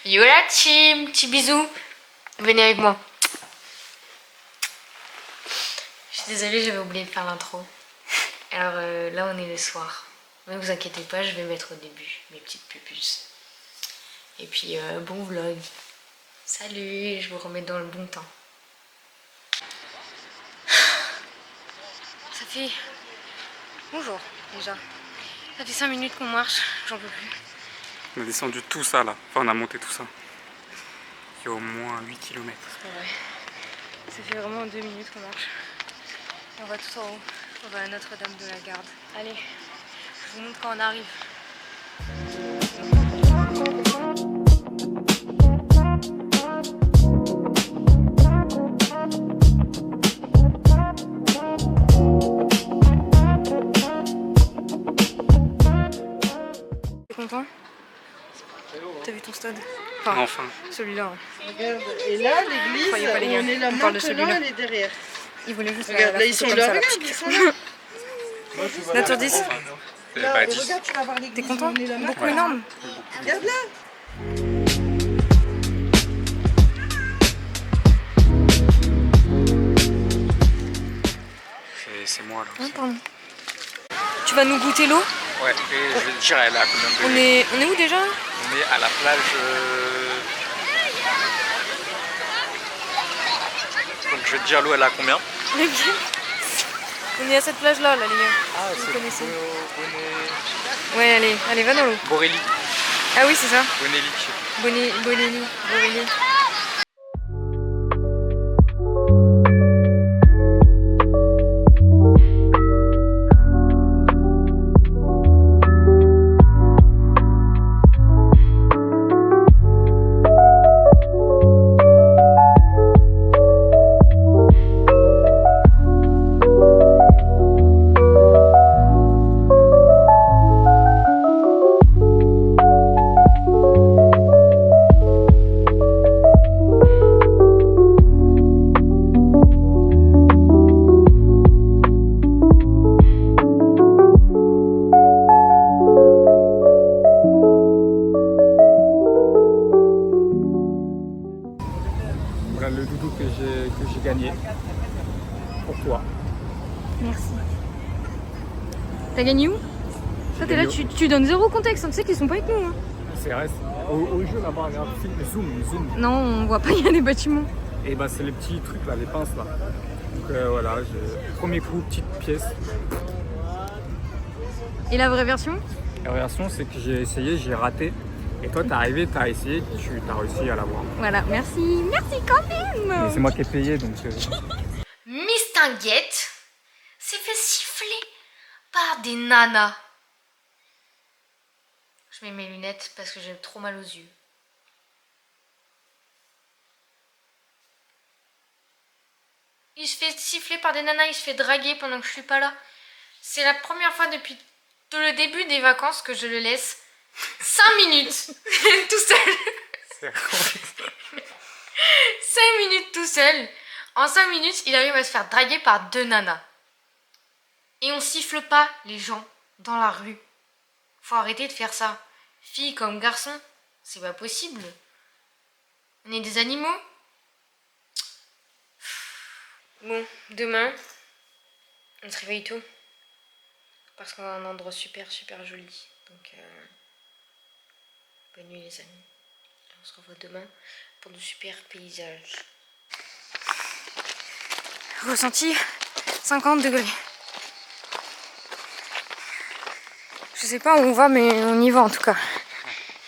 Yo la team, petit bisou. Venez avec moi. Je suis désolée, j'avais oublié de faire l'intro. Alors là, on est le soir. Ne vous inquiétez pas, je vais mettre au début mes petites pupus. Et puis, bon vlog. Salut, je vous remets dans le bon temps. Ça fait... Bonjour, déjà. Ça fait 5 minutes qu'on marche, j'en peux plus. On a descendu tout ça là, enfin on a monté tout ça. Il y a au moins 8 km. C'est vrai. Ça fait vraiment 2 minutes qu'on marche. Et on va tout en haut. On va à Notre-Dame de la Garde. Allez, je vous montre quand on arrive. T'es content? T'as vu ton stade? Enfin. Celui-là. Regarde, et là, l'église, Croyez pas, les gars, on est là on parle de maintenant, celui-là. elle est derrière. Ils voulaient juste Regarde, la là, ils photo sont comme là, ça, regarde, ils sont là. Note sur 10. Là, Bah, et 10. regarde, tu vas voir l'église. T'es content? On est là Beaucoup maintenant. énorme. Regarde là. C'est moi là. Ah, pardon. Tu vas nous goûter l'eau? Ouais, et je vais te dire elle est à combien de degrés. On est où déjà? On est à la plage. Donc je vais te dire l'eau elle est à combien. Les pieds. On est à cette plage là, les gars. Ah Vous connaissez. Bonelli. Ouais, allez, va dans l'eau. Borelli. Ah oui, c'est ça. Bonelli. Bonelli. Voilà le doudou que j'ai gagné. Pour toi. Merci. T'as gagné où? Toi, t'es là, tu donnes zéro contexte. Tu sais qu'ils sont pas avec nous. Hein. C'est vrai. Au jeu là-bas, regarde, zoom. Non, on voit pas, il y a des bâtiments. Et bah c'est les petits trucs là, les pinces là. Donc voilà, premier coup, petite pièce. Et la vraie version? La version c'est que j'ai essayé, j'ai raté. Et toi t'es arrivé, t'as essayé, tu as réussi à l'avoir. Voilà, merci quand même. Mais c'est moi qui ai payé donc... Miss Tinguette s'est fait siffler par des nanas. Je mets mes lunettes parce que j'ai trop mal aux yeux. Il se fait siffler par des nanas, il se fait draguer pendant que je suis pas là. C'est la première fois depuis le début des vacances que je le laisse 5 minutes tout seul. C'est 5 minutes tout seul. En 5 minutes, il arrive à se faire draguer par 2 nanas. Et on siffle pas les gens dans la rue. Faut arrêter de faire ça. Filles comme garçons, c'est pas possible. On est des animaux. Bon, demain, on se réveille tôt. Parce qu'on a un endroit super joli. Donc, bonne nuit les amis. On se revoit demain pour de super paysages. Ressenti 50 degrés. Je sais pas où on va, mais on y va en tout cas.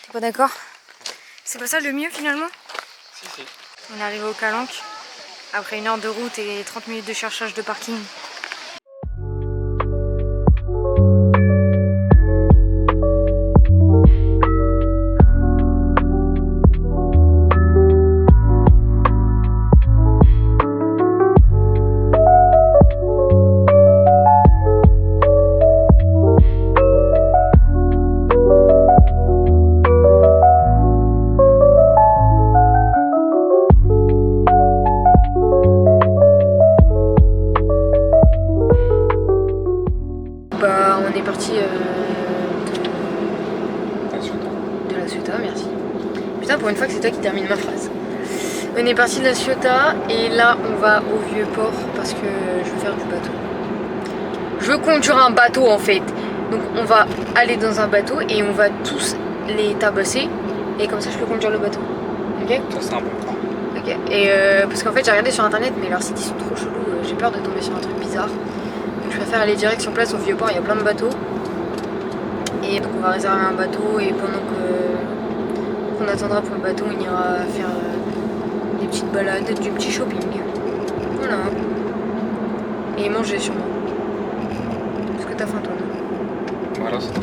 T'es pas d'accord? C'est pas ça le mieux finalement? Si. On est arrivé au Calanque après 1 heure de route et 30 minutes de cherchage de parking. Nana, pour une fois que c'est toi qui termine ma phrase. On est parti de la Ciotat et là on va au vieux port parce que je veux faire du bateau. Je veux conduire un bateau en fait. Donc on va aller dans un bateau et on va tous les tabasser et comme ça je peux conduire le bateau. Ok? Ça c'est un bon plan. Ok. Et parce qu'en fait j'ai regardé sur internet mais leurs sites ils sont trop chelous. J'ai peur de tomber sur un truc bizarre. Donc je préfère aller direct sur place au vieux port, il y a plein de bateaux. Et donc on va réserver un bateau et pendant qu'on attendra pour le bateau on ira faire des petites balades, du petit shopping. Voilà. Et manger sûrement. Parce que t'as faim toi, non? Voilà, c'est Ok.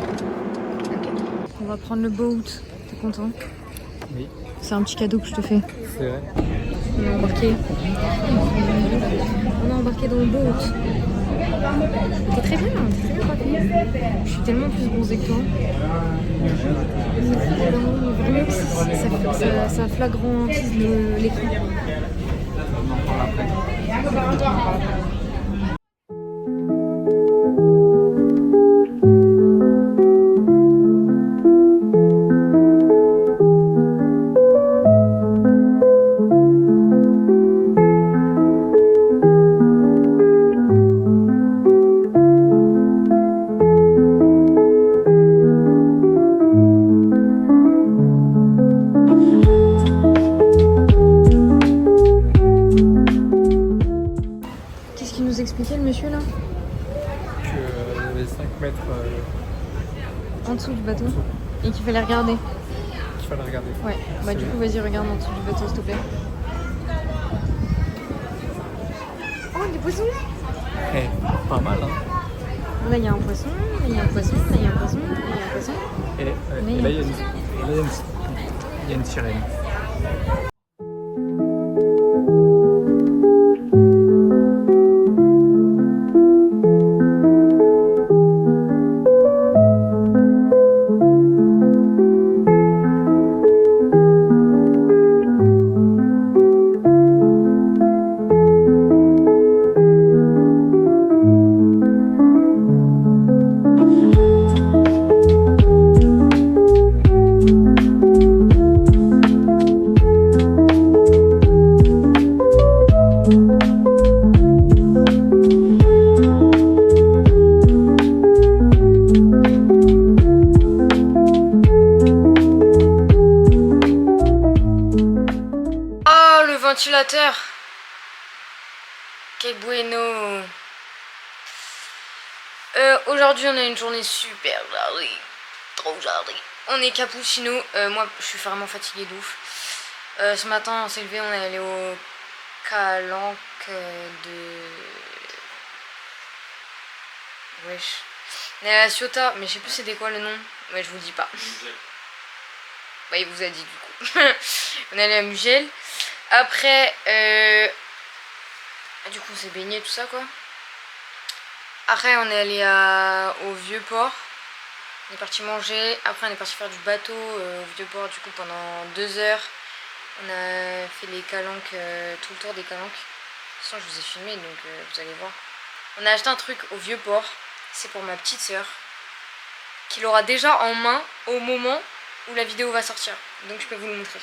On va prendre le boat. T'es content? Oui, C'est un petit cadeau que je te fais. c'est vrai. On est embarqué. On est embarqué dans le boat. T'es très bien, papy. Je suis tellement plus bronzée que toi. Vraiment, ça flagrantise l'écran. Qu'est-ce qu'il nous expliquait le monsieur là? Que les 5 mètres En dessous du bateau. Et qu'il fallait regarder. qu'il fallait regarder. Ouais, bah du coup vas-y regarde en dessous du bateau s'il te plaît. Oh des poissons! Eh, pas mal hein. Là il y a un poisson, là il y a un poisson, là il y a un poisson, là il y a un poisson. Et là il y a une sirène. Ventilateur. Que bueno. Aujourd'hui on a une journée super jolie. Trop jolie. On est cappuccino. Moi je suis vraiment fatiguée de ouf. Ce matin on s'est levé, on est allé au calanque de... Wesh. On est à la Ciotat, mais je sais plus c'était quoi le nom. Mais je vous dis pas. Bah il vous a dit du coup. On est allé à Mugel. Après, du coup on s'est baigné tout ça quoi. Après on est allé au vieux port. On est parti manger. Après on est parti faire du bateau au vieux port du coup pendant 2 heures. On a fait les calanques, tout le tour des calanques. De toute façon je vous ai filmé donc vous allez voir. On a acheté un truc au vieux port. C'est pour ma petite soeur. Qui l'aura déjà en main au moment où la vidéo va sortir. Donc je peux vous le montrer.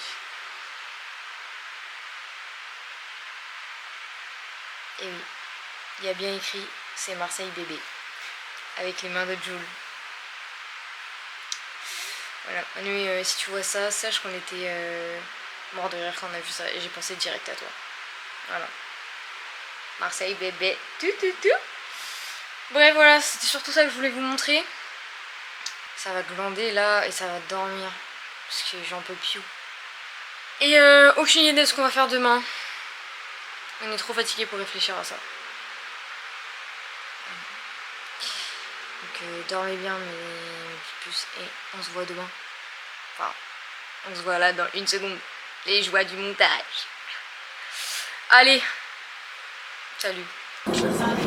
Et oui, il y a bien écrit c'est Marseille bébé. Avec les mains de Jules. Voilà, Manu, si tu vois ça, sache qu'on était mort de rire quand on a vu ça. Et j'ai pensé direct à toi. Voilà. Marseille bébé. Tout. Bref, voilà, c'était surtout ça que je voulais vous montrer. Ça va glander là et ça va dormir. Parce que j'en peux plus. Et aucune idée de ce qu'on va faire demain. On est trop fatigué pour réfléchir à ça. Donc dormez bien mes petites puces et on se voit demain. Enfin, on se voit là dans 1 seconde. Les joies du montage. Allez, salut.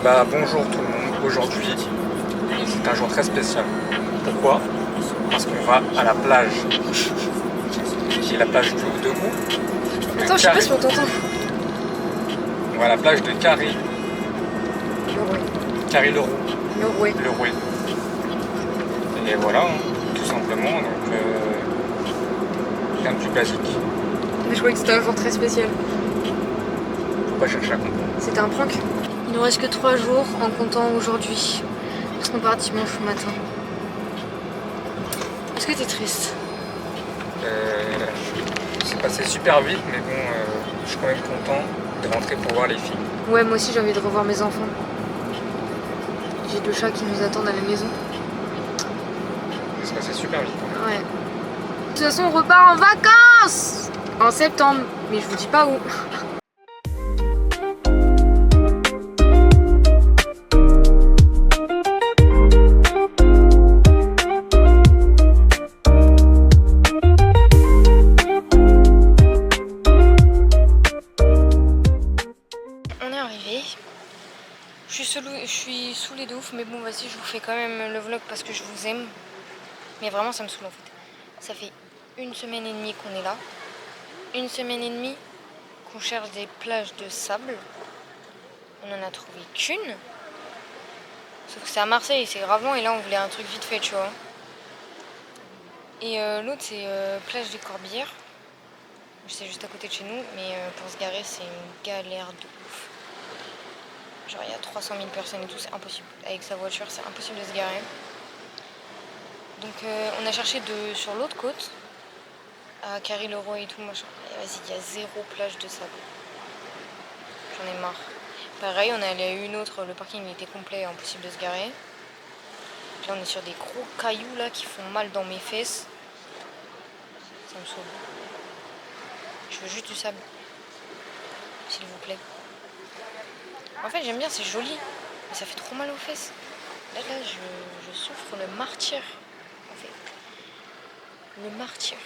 Bah bonjour tout le monde. Aujourd'hui, c'est un jour très spécial. Pourquoi? Parce qu'on va à la plage. Qui est la plage de où? Attends, je sais pas si on t'entend. On va à la plage de Carré. Carré-le-Roux. Le Rouet. Et voilà, tout simplement. Donc, C'est un plus basique. Mais je croyais que c'était un jour très spécial. Faut pas chercher à comprendre. C'était un prank. Il nous reste que 3 jours en comptant aujourd'hui. Parce qu'on part dimanche matin. Est-ce que t'es triste? C'est passé super vite, mais bon, je suis quand même content de rentrer pour voir les filles. Ouais, moi aussi j'ai envie de revoir mes enfants. J'ai 2 chats qui nous attendent à la maison. C'est passé super vite. Ouais. De toute façon, on repart en vacances en septembre. Mais je vous dis pas où. Je suis saoulée de ouf, mais bon, vas-y, je vous fais quand même le vlog parce que je vous aime. Mais vraiment, ça me saoule en fait. Ça fait 1 semaine et demie qu'on est là. 1 semaine et demie qu'on cherche des plages de sable. On en a trouvé qu'une. Sauf que c'est à Marseille, c'est grave loin et là, on voulait un truc vite fait, tu vois. Et l'autre, c'est plage des Corbières. C'est juste à côté de chez nous, mais pour se garer, c'est une galère de ouf. Genre il y a 300 000 personnes et tout, c'est impossible. Avec sa voiture, c'est impossible de se garer. Donc on a cherché sur l'autre côte, à Carry-le-Roi et tout, machin. Et vas-y, il y a 0 plage de sable. J'en ai marre. Pareil, on est allé à une autre, le parking il était complet, impossible de se garer. Là on est sur des gros cailloux là qui font mal dans mes fesses. Ça me saoule. Je veux juste du sable. S'il vous plaît. En fait, j'aime bien, c'est joli, mais ça fait trop mal aux fesses. Là, je souffre le martyr, en fait. Le martyr.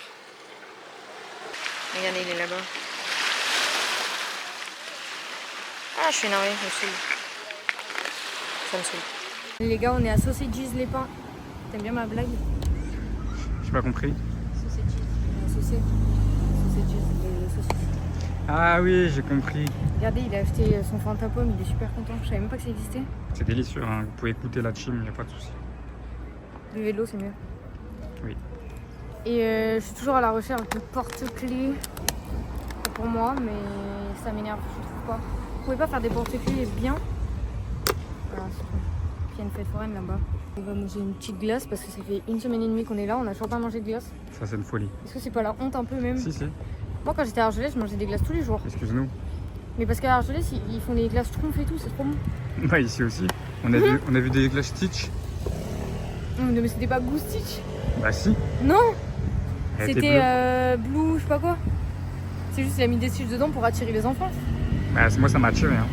Regardez, il est là-bas. Ah, je suis énervée, je me saoule. Ça me saoule. Les gars, on est à Sausages les Pins. T'aimes bien ma blague? J'ai pas compris. Sausages, les saucisses. Ah oui, j'ai compris. Regardez, il a acheté son Fanta Pomme, il est super content. Je savais même pas que ça existait. C'est délicieux, hein. Vous pouvez écouter la chim, y a pas de souci. Le vélo, c'est mieux. Oui. Et je suis toujours à la recherche de porte-clés pour moi, mais ça m'énerve, je trouve pas. Vous pouvez pas faire des porte-clés bien? Voilà, c'est tout. Puis il y a une fête foraine là-bas. On va manger une petite glace parce que ça fait 1 semaine et demie qu'on est là, on a toujours pas mangé de glace. Ça, c'est une folie. Est-ce que c'est pas la honte un peu même? Si, si. Moi, quand j'étais à Argelès, je mangeais des glaces tous les jours. Excuse-nous. Mais parce qu'à Argelès, ils font des glaces Schtroumpf et tout, c'est trop bon. Bah, ici aussi. On a vu des glaces Stitch. Non, mais c'était pas Blue Stitch. Bah, si. Non, Elle était bleue. c'était Blue, je sais pas quoi. C'est juste qu'il a mis des Stitch dedans pour attirer les enfants. Bah, moi, ça m'a attiré. Hein.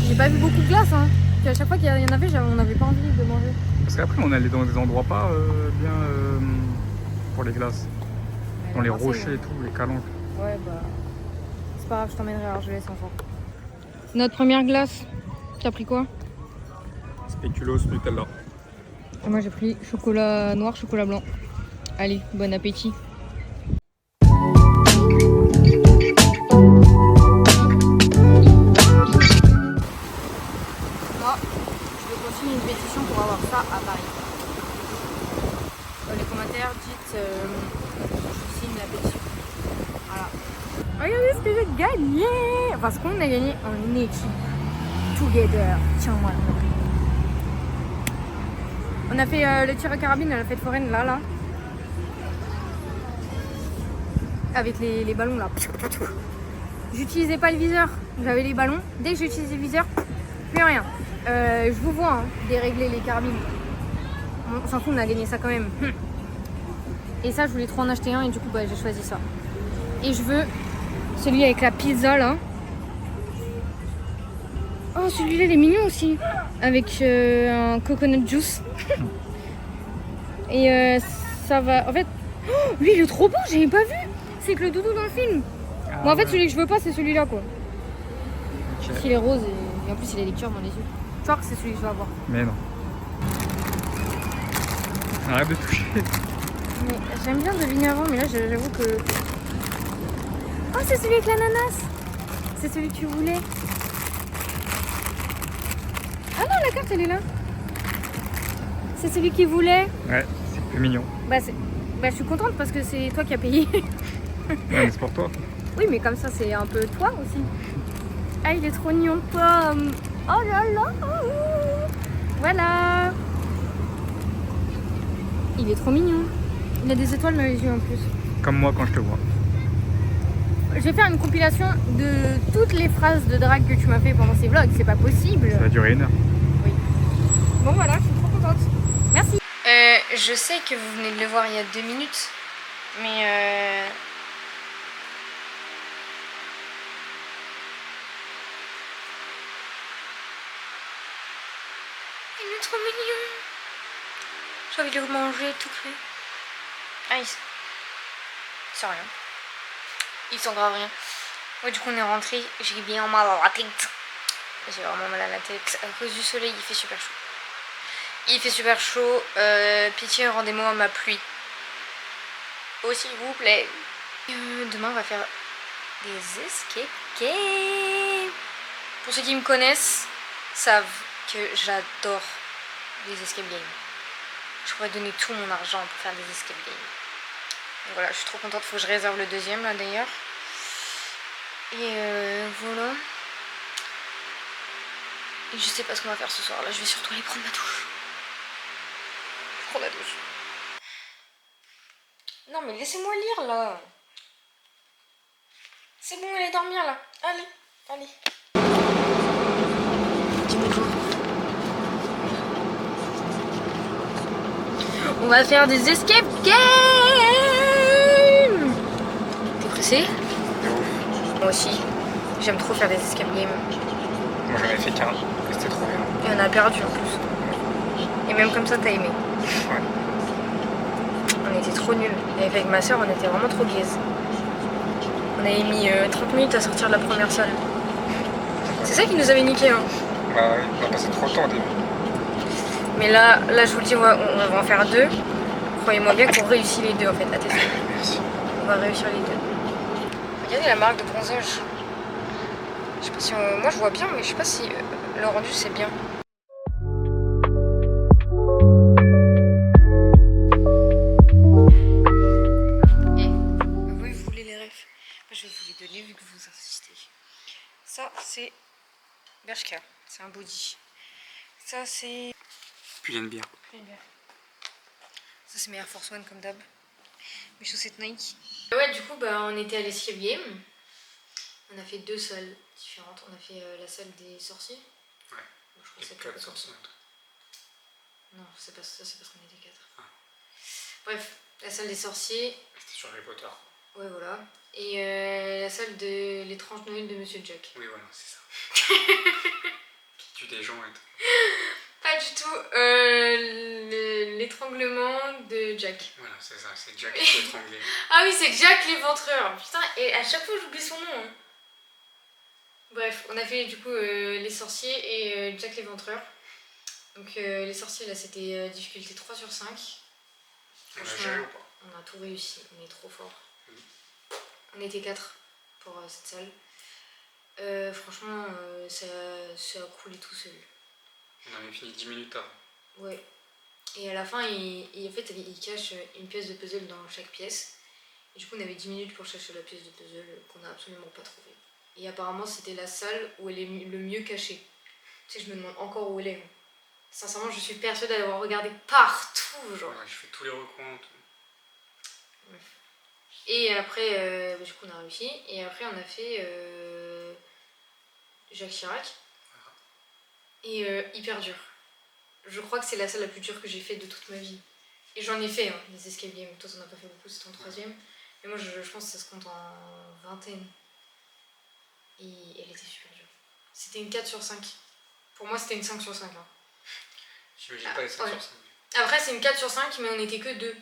J'ai pas vu beaucoup de glace, hein. Puis à chaque fois qu'il y en avait, on n'avait pas envie de manger. Parce qu'après, on allait dans des endroits pas bien pour les glaces. Dans les Marseille, rochers et tout, les calanques. Ouais, bah. C'est pas grave, je t'emmènerai à Argelès enfant. Notre première glace. T'as pris quoi? Spéculoos Nutella. Et moi j'ai pris chocolat noir, chocolat blanc. Allez, bon appétit. Moi, je vais continuer une pétition pour avoir ça à Paris. Dans les commentaires, dites je signe la pétition. Voilà. Regardez ce que j'ai gagné! Parce qu'on a gagné en équipe. Together. Tiens-moi. On a fait le tir à carabine à la fête foraine là. Avec les ballons là. J'utilisais pas le viseur. J'avais les ballons. Dès que j'ai utilisé le viseur, plus rien. Je vous vois hein, dérégler les carabines. On s'en fout, on a gagné ça quand même. Et ça, je voulais trop en acheter un et du coup, bah, j'ai choisi ça. Et je veux celui avec la pizza là. Oh, celui-là, il est mignon aussi. Avec un coconut juice. Et ça va. En fait, oh, lui, il est trop beau, j'avais pas vu. C'est que le doudou dans le film. Ah, Moi, en fait, ouais. celui que je veux pas, c'est celui-là quoi. Ok. Il est rose et en plus, il a des cœurs dans les yeux. Je crois que c'est celui que je vais avoir. Mais non. Arrête de toucher. Mais j'aime bien deviner avant, mais là, j'avoue que. Oh, c'est celui avec l'ananas. C'est celui que tu voulais. Ah non, la carte, elle est là. C'est celui qu'il voulait. Ouais, c'est plus mignon. Bah, c'est. Bah je suis contente parce que c'est toi qui as payé. Ouais, mais c'est pour toi. Oui, mais comme ça, c'est un peu toi aussi. Ah, il est trop mignon, Pomme. Oh là là. Voilà. Il est trop mignon. Il a des étoiles dans les yeux en plus. Comme moi quand je te vois. Je vais faire une compilation de toutes les phrases de drague que tu m'as fait pendant ces vlogs. C'est pas possible. Ça va durer 1 heure. Bon, voilà, je suis trop contente. Merci. Je sais que vous venez de le voir il y a 2 minutes. Mais il est trop mignon. J'ai envie de le manger tout cru. Ah, c'est rien. Il sent grave rien. Ouais, du coup, on est rentré. J'ai bien mal à la tête. J'ai vraiment mal à la tête. À cause du soleil, il fait super chaud. Il fait super chaud. Pitié, rendez-moi ma pluie. Oh, s'il vous plaît. Demain, on va faire des escape games. Pour ceux qui me connaissent, savent que j'adore les escape games. Je pourrais donner tout mon argent pour faire des escape games. Donc voilà, je suis trop contente. Faut que je réserve le deuxième là d'ailleurs. Et voilà. Et je sais pas ce qu'on va faire ce soir. Là, je vais surtout aller prendre ma douche. Je prends la douche. Non mais laissez-moi lire là. C'est bon, allez dormir là. Allez, allez. Dis bonjour. On va faire des escape games. T'es pressé? Moi aussi. J'aime trop faire des escape games. Moi j'en avais fait qu'un, et c'était trop bien. Et on a perdu en plus. Et même comme ça, t'as aimé. Ouais. On était trop nuls. Et avec ma soeur, on était vraiment trop gaze. On avait mis 30 minutes à sortir de la première salle. C'est ça qui nous avait niqué, hein. Bah oui, on a passé trop de temps au début. Mais là, je vous le dis, on va en faire 2. Croyez-moi bien qu'on réussit les 2 en fait. Attendez. Merci. On va réussir les 2. Regardez la marque de bronzage. Je sais pas si moi je vois bien, mais je sais pas si le rendu c'est bien. Et vous voulez les refs? Je vais vous les donner vu que vous insistez. Ça c'est Bershka, c'est un body. Ça c'est Puis il y a une bière. Ça c'est mes Air Force One comme d'hab. Mes chaussettes Nike. Ouais, du coup on était à l'escape game. On a fait 2 salles différentes. On a fait la salle des sorciers. Ouais. Bon, je crois que c'est 4 sorciers. Non, c'est pas ça, c'est parce qu'on était 4. Ah. Bref, la salle des sorciers. C'était sur Harry Potter. Ouais, voilà. Et la salle de l'étrange Noël de Monsieur Jack. Oui, voilà, c'est ça. Qui tue des gens et tout. Pas du tout. L'étranglement de Jack. Voilà, c'est ça, c'est Jack qui s'est étranglé. Ah oui, c'est Jack l'éventreur. Putain, et à chaque fois j'oublie son nom. Hein. Bref, on a fait du coup les sorciers et Jack l'éventreur. Donc les sorciers là c'était difficulté 3 sur 5. On a géré ou pas? On a tout réussi, on est trop fort. On était 4 pour cette salle. Franchement ça a coulé tout seul. On avait fini 10 minutes avant. Ouais. Et à la fin en fait il cache une pièce de puzzle dans chaque pièce. Et du coup on avait 10 minutes pour chercher la pièce de puzzle qu'on n'a absolument pas trouvée. Et apparemment c'était la salle où elle est le mieux cachée. Tu sais, je me demande encore où elle est. Sincèrement, je suis persuadée d'avoir regardé partout, genre. Ouais, je fais tous les recoins. Ouais. Et après, du coup on a réussi. Et après on a fait Jacques Chirac. Et hyper dur. Je crois que c'est la salle la plus dure que j'ai faite de toute ma vie. Et j'en ai fait, hein, des escape games. Toi, t'en as pas fait beaucoup, c'était en 3ème. Mais moi, je pense que ça se compte en vingtaine. Et elle était super dure. C'était une 4 sur 5. Pour moi, c'était une 5 sur 5. Hein. J'imagine pas les 5 sur 5. Après, c'est une 4 sur 5, mais on était que 2.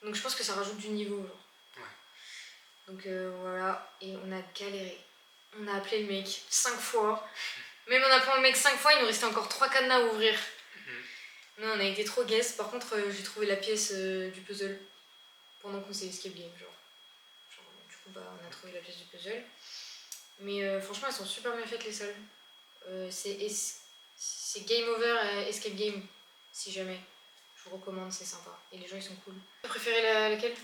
Donc je pense que ça rajoute du niveau. Genre. Ouais. Donc voilà. Et on a galéré. On a appelé le mec 5 fois. Même en appelant le mec 5 fois, il nous restait encore 3 cadenas à ouvrir. Non, on a été trop guess. Par contre, j'ai trouvé la pièce du puzzle pendant qu'on s'est escape game. Genre, du coup, on a trouvé la pièce du puzzle. Mais franchement, elles sont super bien faites les salles. C'est Game Over Escape Game, si jamais. Je vous recommande, c'est sympa. Et les gens ils sont cool. Vous préférez laquelle?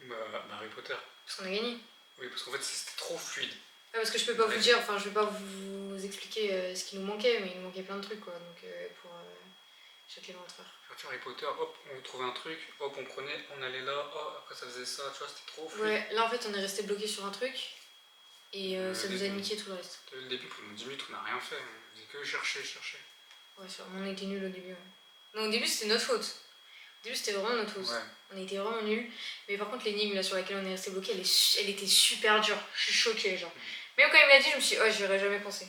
Bah, Harry Potter. Parce qu'on a gagné. Oui, parce qu'en fait c'était trop fluide. Ouais, parce que je peux pas vous dire, enfin je vais pas vous expliquer ce qui nous manquait, mais il nous manquait plein de trucs quoi, donc pour chaque éventreur. Harry Potter, hop, on trouvait un truc, hop, on prenait, on allait là, hop, après ça faisait ça, tu vois, c'était trop fluide. Ouais, là en fait on est resté bloqué sur un truc et ça nous a niqué tout le reste. Dès le début, pendant 10 minutes, on n'a rien fait, on faisait que chercher. Ouais, on était nuls au début. Ouais. Non, au début c'était notre faute. Au début c'était vraiment notre faute. Ouais. On était vraiment nuls. Mais par contre l'énigme là sur laquelle on est resté bloqué, elle était super dure. Je suis choquée genre. Même quand il me l'a dit, je me suis dit, oh j'y aurais jamais pensé.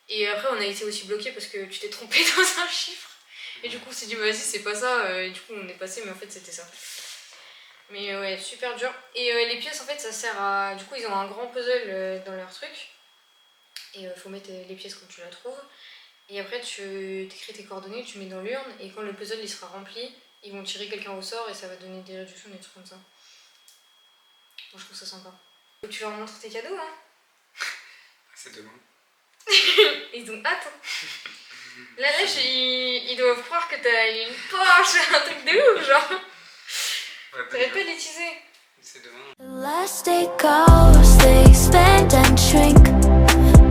Et après on a été aussi bloqué parce que tu t'es trompé dans un chiffre. Et du coup on s'est dit vas-y c'est pas ça. Et du coup on est passé mais en fait c'était ça. Mais ouais, super dur. Et les pièces en fait ça sert à... Du coup ils ont un grand puzzle dans leur truc. Et faut mettre les pièces comme tu la trouves. Et après tu t'écris tes coordonnées, tu mets dans l'urne. Et quand le puzzle il sera rempli, ils vont tirer quelqu'un au sort et ça va donner des réductions, des trucs comme ça. Moi je trouve ça sympa. Donc, tu leur montres tes cadeaux hein. C'est demain. Ils ont hâte hein. Là ils doivent croire que t'as une Porsche, un truc de ouf genre. Ouais, T'arrêtes pas de les teaser. c'est demain. The last day goes, they spend and shrink.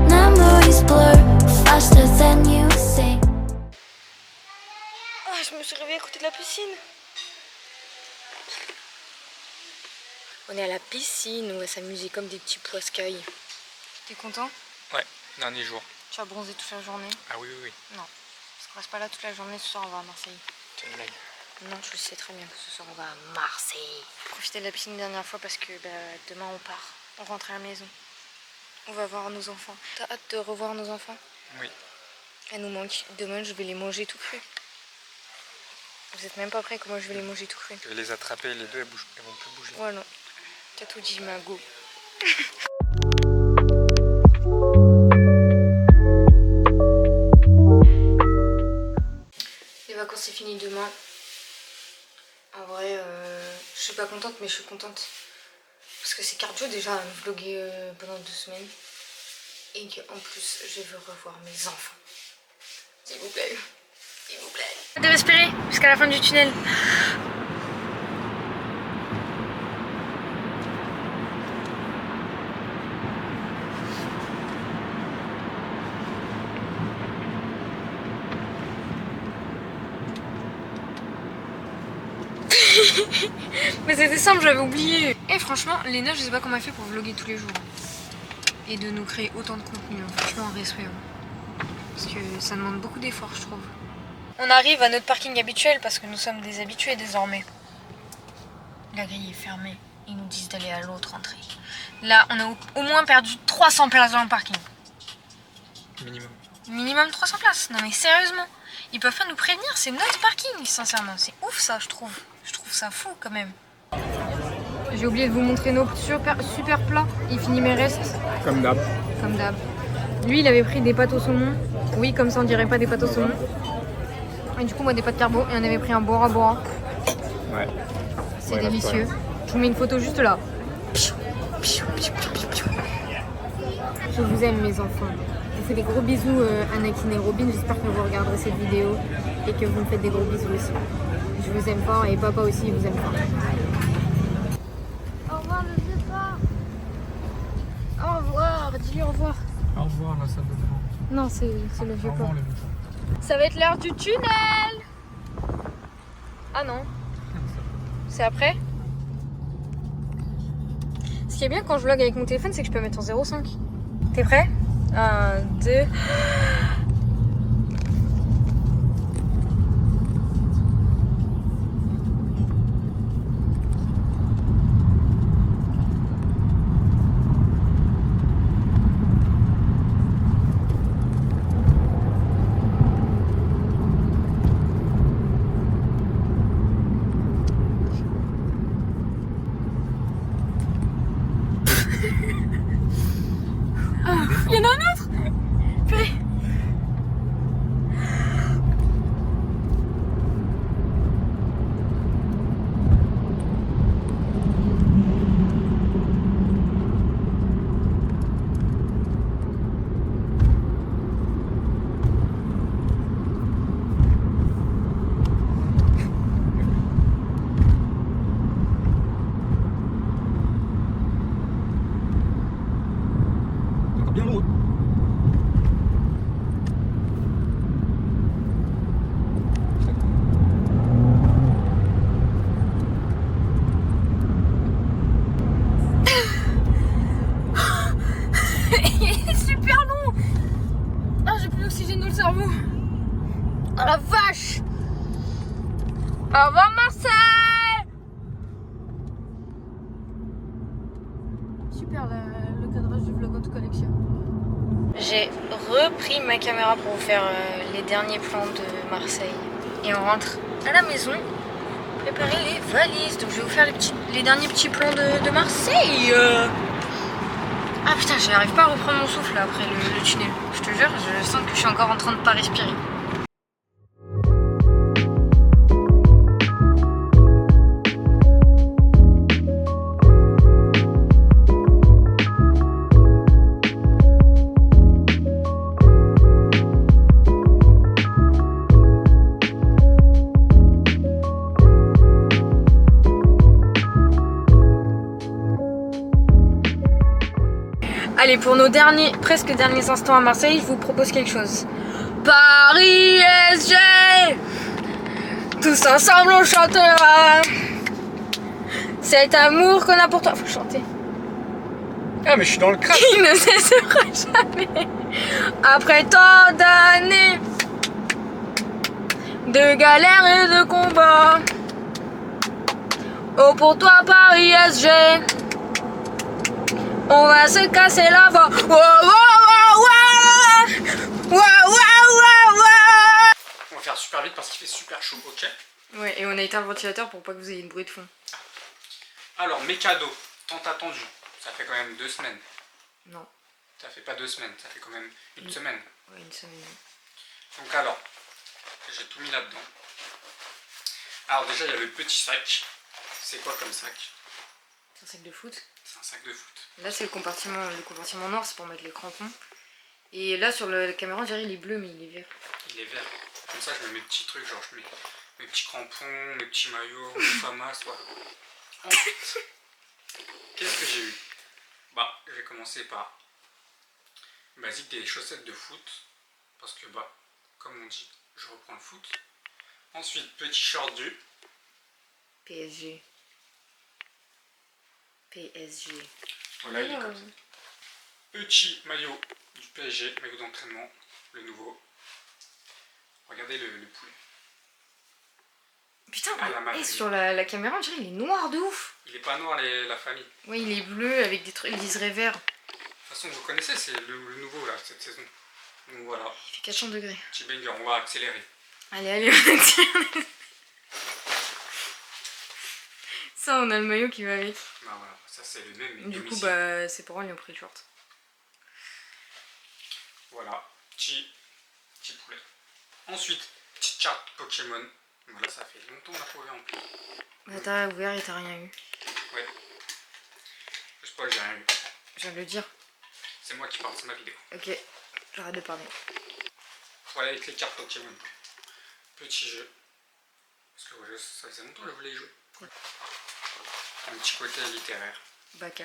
Memories blur faster than you think. Ah, je me suis réveillée à côté de la piscine. On est à la piscine, on va s'amuser comme des petits poiscailles. T'es content? Ouais, dernier jour. Tu vas bronzer toute la journée? Ah oui. Non, parce qu'on reste pas là toute la journée, ce soir on va à Marseille. C'est une blague. Non, je le sais très bien que ce soir on va à Marseille. Profiter de la piscine une dernière fois parce que demain on part, on rentre à la maison. On va voir nos enfants. T'as hâte de revoir nos enfants? Oui. Elles nous manquent. Demain je vais les manger tout cru. Vous êtes même pas prêts que moi je vais les manger tout cru. Je vais les attraper, les deux, elles vont plus bouger. Ouais non, t'as tout dit Mago. Les vacances c'est fini demain. En vrai, je suis pas contente mais je suis contente. Parce que c'est cardio déjà à me vlogger pendant 2 semaines. Et qu'en plus je veux revoir mes enfants. S'il vous plaît. S'il vous plaît. De respirer jusqu'à la fin du tunnel. Mais c'était simple, j'avais oublié. Et franchement, Léna, je sais pas comment elle fait pour vlogger tous les jours. Et de nous créer autant de contenu. Franchement, respect. Parce que ça demande beaucoup d'efforts, je trouve. On arrive à notre parking habituel parce que nous sommes des habitués désormais. La grille est fermée. Ils nous disent d'aller à l'autre entrée. Là, on a au moins perdu 300 places dans le parking. Minimum. Minimum 300 places. Non mais sérieusement, ils peuvent pas nous prévenir, c'est notre parking, sincèrement. C'est ouf ça, je trouve. Je trouve ça fou quand même. J'ai oublié de vous montrer nos super plats. Il finit mes restes. Comme d'hab. Comme d'hab. Lui, il avait pris des pâtes au saumon. Oui, comme ça, on dirait pas des pâtes au saumon. Et du coup, moi, des pâtes carbo. Et on avait pris un Bora Bora. Ouais. C'est Ouais, délicieux. là, Je vous mets une photo juste là. Je vous aime, mes enfants. Je vous fais des gros bisous, Anakin et Robin. J'espère que vous regarderez cette vidéo et que vous me faites des gros bisous aussi. Je vous aime fort et papa aussi vous aime fort. Au revoir, le vieux port. Au revoir, dis-lui au revoir. Au revoir la salle de bain. Non, c'est le vieux Au port. revoir les enfants. Ça va être l'heure du tunnel. Ah non, c'est après. Ce qui est bien quand je vlog avec mon téléphone, c'est que je peux mettre en 0,5. T'es prêt? 1, 2... Il y en a un autre. Purée. faire le cadrage du vlog auto collection. J'ai repris ma caméra pour vous faire les derniers plans de Marseille. Et on rentre à la maison, préparer les valises. Donc je vais vous faire les derniers petits plans de Marseille. Ah putain, j'arrive pas à reprendre mon souffle là, après le tunnel. Je te jure, je sens que je suis encore en train de pas respirer. Allez, pour nos presque derniers instants à Marseille, je vous propose quelque chose. Paris SG, tous ensemble on chantera cet amour qu'on a pour toi. Faut chanter. Ah, mais je suis dans le cadre. Qui ne cessera jamais. Après tant d'années de galères et de combats. Oh, pour toi, Paris SG. On va se casser la voix. Wow, wow, wow, wow. Wow, wow, wow, wow. On va faire super vite parce qu'il fait super chaud, ok? Ouais, et on a éteint le ventilateur pour pas que vous ayez de bruit de fond. Alors, mes cadeaux, tant attendus. Ça fait quand même 2 semaines. Non, Ça fait pas 2 semaines, ça fait quand même une semaine. ouais, une semaine. Donc alors, j'ai tout mis là-dedans. Alors déjà, il y a le petit sac. C'est quoi comme sac? C'est un sac de foot. C'est un sac de foot. Là, c'est le compartiment noir, c'est pour mettre les crampons. Et là, sur la caméra, on dirait il est bleu, mais il est vert. Il est vert. Comme ça, je mets mes petits trucs, genre je mets mes petits crampons, mes petits maillots, mes famas, voilà. Ensuite, qu'est-ce que j'ai eu? Bah, je vais commencer par basique des chaussettes de foot. Parce que, bah, comme on dit, je reprends le foot. Ensuite, petit short du PSG. PSG. Voilà, il est comme ça. Petit maillot du PSG, maillot d'entraînement, le nouveau. Regardez le poulet. Putain, Ah, la marque. sur la caméra, on dirait il est noir de ouf. Il est pas noir, la famille. De Ouais, il est bleu avec des trucs, liserés verts. toute façon, vous connaissez, c'est le nouveau là, cette saison. Donc voilà, Il fait 400 degrés. petit banger, on va accélérer. Allez, on va tirer. Ça, on a le maillot qui va avec. Bah voilà, ça c'est le même. mais Du coup, domicile. bah, ses parents, ils ont pris le short. Voilà, petit poulet. Ensuite, petite charte Pokémon. Voilà, ça fait longtemps qu'on a pas ouvert en plus. Bah, t'as ouvert et t'as rien eu. Ouais. Je sais pas, j'ai rien eu. Je viens de le dire. C'est moi qui parle, c'est ma vidéo. Ok, j'arrête de parler. Voilà, avec les cartes Pokémon. Petit jeu. Parce que ouais, ça faisait longtemps que je voulais y jouer. Un petit côté littéraire. Baka.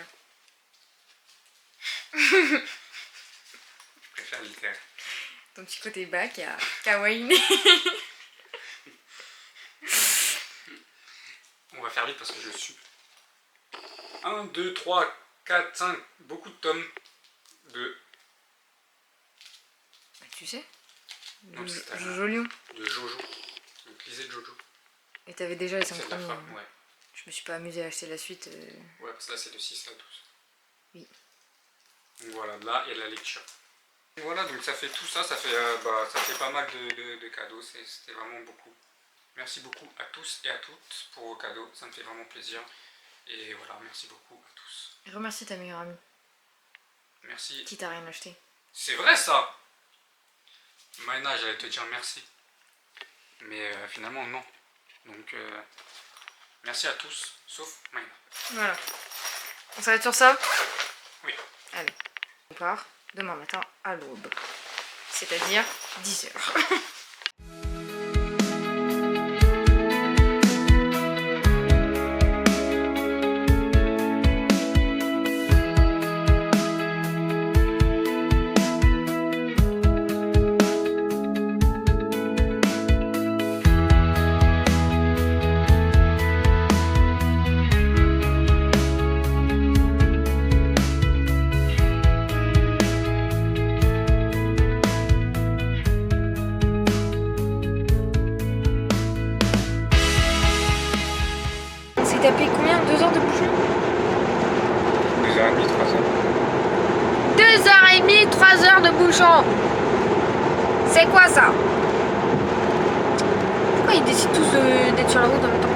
Je préfère littéraire. Ton petit côté Baka. Kawaii. On va faire vite parce que je suis. 1, 2, 3, 4, 5, beaucoup de tomes. 2 Bah, tu sais. Non, c'est un- Jojo Lion. de Jojo. Donc lisez Jojo. Et t'avais déjà les 5 C'est de la premiers. femme, ouais. Je me suis pas amusée à acheter la suite. Ouais, parce que là c'est de 6 à 12. Oui. Donc voilà, là il y a de la lecture. Et voilà, donc ça fait tout ça, ça fait pas mal de cadeaux, c'était vraiment beaucoup. Merci beaucoup à tous et à toutes pour vos cadeaux, ça me fait vraiment plaisir. Et voilà, merci beaucoup à tous. Et remercie ta meilleure amie Merci. qui t'a rien acheté. C'est vrai ça! Maïna, j'allais te dire merci. Mais finalement non. Donc merci à tous, sauf Maïna. Voilà. On s'arrête sur ça? Oui. Allez. On part demain matin à l'aube. C'est-à-dire 10 h. C'est tapé combien? 2 heures de bouchon? 2 2h30, 3h. 2h30, 3h de bouchon. C'est quoi ça? Pourquoi ils décident tous d'être sur la route en même temps?